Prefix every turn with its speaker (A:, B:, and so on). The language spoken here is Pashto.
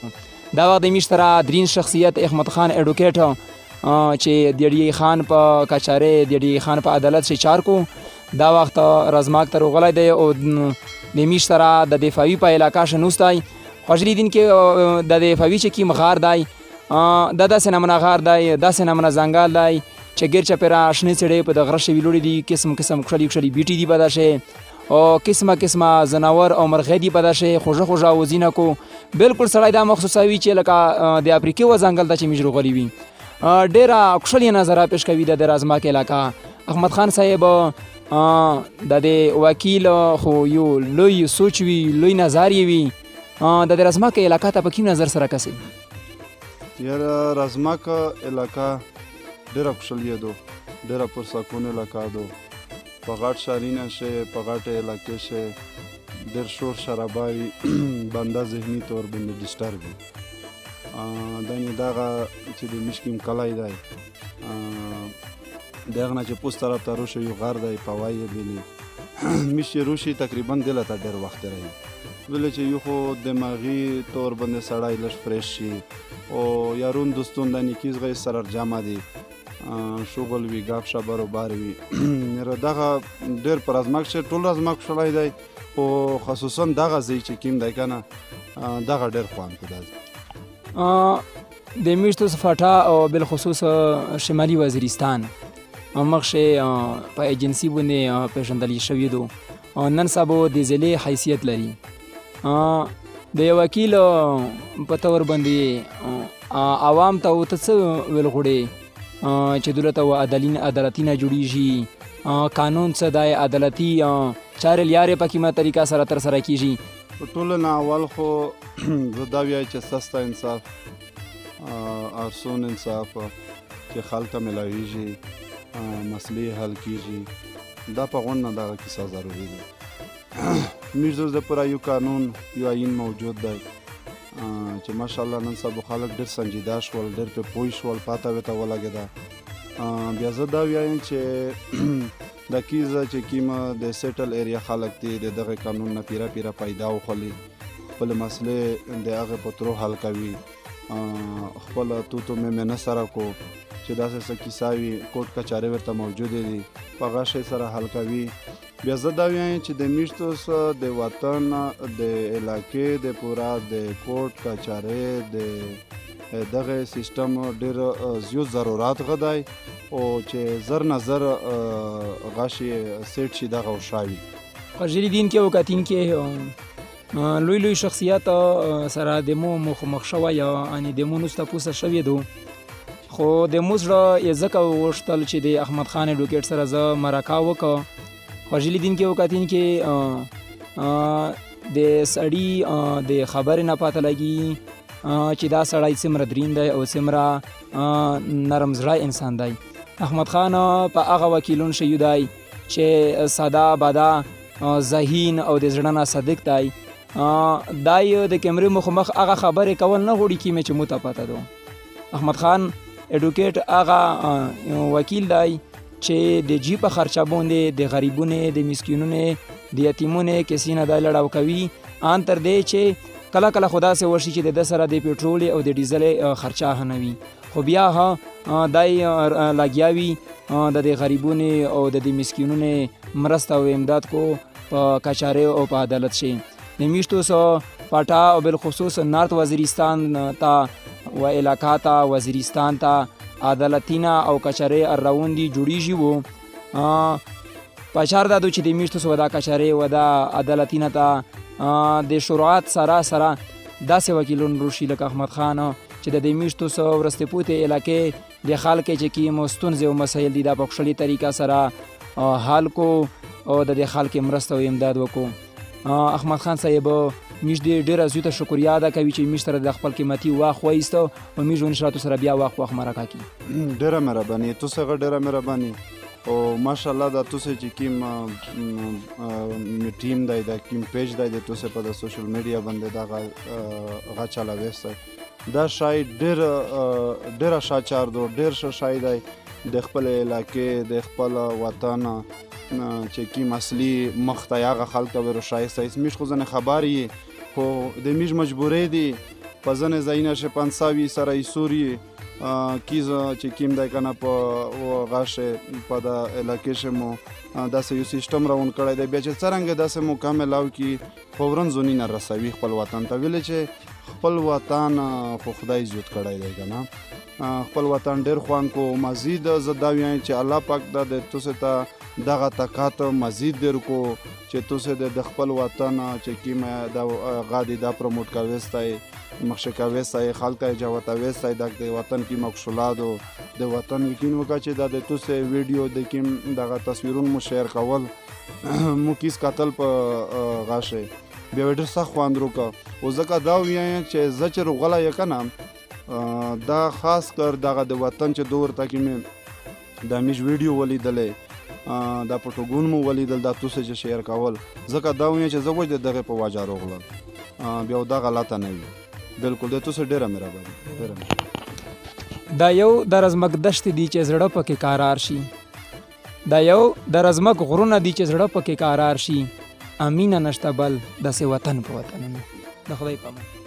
A: دا وخت د میش سره درین شخصیت احمد خان ایډوکیټ چې د ډي خان په کچاري د ډي خان په عدالت شي چار کو دا وخت رزماک ته راغلی دی او د میش سره د دفاعي په علاقه شنوستای خوشلی دین کې د دفاعي چې کیم غار دی دا داسې نمونه غار دی داسې نمونه ځنګل دی چې ګیر چاپیره شنې څړې په د غره شوي لوړې دي قسم قسم کښلي بیټي دي په داسې او قسمه قسمه ځناور او مرغۍ دي په داسې خوږه خوږه اوزینه کو بالکل سړی دا مخصوصوي چې لکه د افریقې و ځنګل ته چې میش راغلی وي ډېره ښکلې نظره پیش کوي د رزماک علاقه احمد خان صاحب د دې وکیل خو یو لوی سوچ وي لوی نظر یې وي د رزماک علاقه ته په کوم نظر سره کسي
B: یاره رزماک علاقه ډېره ښکلې دو ډېره پرسکون علاقه دو په غټ ښارونه شي په غټ علاقې شي ډېر شور شرابه وي بنده ذهني طور باندې ډسټرب وي دنې دغه چې د میش کیم کلی دی د هغه نه چې پوست طرف ته روشي یو غر دی په وایي بلي میش چې روشي تقریبا دله ته ډېر وخت رهي ولې چې یو خو دماغي طور باندې سړی لږ فرش شي او یارون دوستون د نیکیز غي سره جمع دي شغل وي ګپ شپ بروبار وي دغه ډېر پر رزماک چې ټول رزماک شلی دی خو خصوصا دغه ځای چې کیم دی که نه دغه ډېر خوند کوي
A: د میشتو فاټا او بالخصوص شمالي وزیرستان مخکې په ایجنسي باندې پیژندل شوي دو نن سبا د ضلع حیثیت لري د یو وکیل په طور باندې عوام ته ورته څه ویل غواړې چې دولت او عدالتي نه جوړیږي قانون څه دی عدالتي چارې لیارې په کومه طریقه سره ترسره کیږي
B: په ټولو نه اول خو زه دا وایم چې سسته انصاف ارسون انصاف چې خلک ته ملاویږي مسلې حل کیږي دا په غونډه دغه کیسه ضروري ده میرزوز د پوره یو قانون یو آیین موجود دی چې ماشاءالله نن سبا خلک ډېر سنجیده شول ډېر پرې پوه شول پته ورته ولګېده بیا زه دا وایم چې دا کیزه چې کومه د سیټل ایریا خلک دي د دغه قانون نه پیره پیره پیدا وخلي خپل مسلې د هغه په ترو حل کوي خپل توتو مې نه سره کو چې داسې څه کیسه وي کوټ کچارې ورته موجودې دي په هغه شی سره حل کوي بیا زه دا وایم چې د میشتو څه د وطن د علاقې د پورا د کوټ کچارې د دغه سیستم ډېر زیات ضرورت غدای او چې زر نظر غشي سیټ شي دغه وشاوي
A: خجلی دین کې وکاتین کې لوی لوی شخصیت سره د مو مخ شوی یعنی د مو نسته پوسه شوی دو خو د موزړه یې ځکه وغوښتل چې د احمد خان ایډوکیټ سره زه مرکه وکړه خوشلی دین کې وکاتین کې د سړي د خبرې نه پاته لګي چې دا سړی څومره درین دی او څومره نرم زړی انسان دی احمد خان په هغه وکیلون شوی دی چې ساده باده ذهین او د زړه نه صادق دی دای د کیمرې مخ هغه خبرې کول نه غوړي کیمه چې مو ته پاته دو احمد خان ایډوکیټ هغه وکیل دی چې د جی په خرچه باندې د غریبونو د مسکینونو د یتیمونو کسي نه د لړاو کوي ان تر دې چې کله کله خدا سه ورشي چې د سره د پېټرول او د ډیزل خرچه هنوي خو بیا دای لګیاوي د غریبونو او د مسکینونو مرسته او امداد کو په کچاره او په عدالت شي د میشتو سو پټا او بالخصوص نارت وزیرستان تا و علاقه تا وزیرستان تا عدالتینا او کچاره اراوندی جوړیږي وو پچار دادو چې د میشتو سو دا کچاره و دا عدالتینا تا د شروعات سره داسې وکیلون روشي لکه احمد خان چې د میشتو سو ورسته پوته علاقې د خلک چې کی مستونزه او مسایل دي د پخښلي طریقه سره حل کو او د خلک مرسته او امداد وکړو احمد خان صاحب میش ډېره زیاته شکریا ادا کوي چې میش سره د خپل قیمتي وخت وایسته او میش ونشراتو سره بیا وخت مرکه کوي
B: ډېره مهرباني تاسو ډېره مهرباني او ماشاءالله دا تاسو چې کوم ټیم دی دا کوم پیج دی تاسو په د سوشل میډیا باندې دا غا چلاويسته دا شای ډېر شاچار دو ډېر شای دی د خپل علاقې د خپل وطن چې کی مسلی مخته هغه خلک ته ورشایسته میش خو ځنه خبري خو د میش مجبورې دي په ځینې ځایونه شپنساوي سره ایسوري کیز چې کیم دی کنه په غاښ په د علاقې شه مو داسې یو سیستم راون کړی دی بیا چې څرنګه داسې مو کم علاو کی فورن زونی نه رسوي خپل وطن ته ویلې چې خپل وطن خو خدای زیات کړی دی کنه خپل وطن ډیر خوان کو مزید زه دا وایم چې الله پاک د تاسو ته دغه طاقت مزید در کو چې تاسو د خپل وطن چې کیم دا غادي دا پروموټ کوي ستای مخشه کوي ستای خلک جوته وستای د وطن کی مقصولادو د وطن یقین وکړه چې دا د تاسو ویډیو د کیم دغه تصویرون مو شیر کول مو کیس قتل په غاښه بیا ډیر سخت خواندرو کا او ځکه دا وایم چې زچر غلا یکنه دا خاص کر دغه د وطن چې دور ته کې د میج ویډیو ولیدلې دا پټوګون مو ولیدل دا تاسو چې شیر کول ځکه دا وایم چې زه وځ دغه په واجه روغلم بیا دا غلطه نه وي بالکل د تاسو ډیره مهرباني
A: دا یو د رزمک دشت دی چې زړه پکې قرار شي دا یو د رزمک غرونه دی چې زړه پکې قرار شي امینه نشته بل داسې وطن په وطن د خدای په امان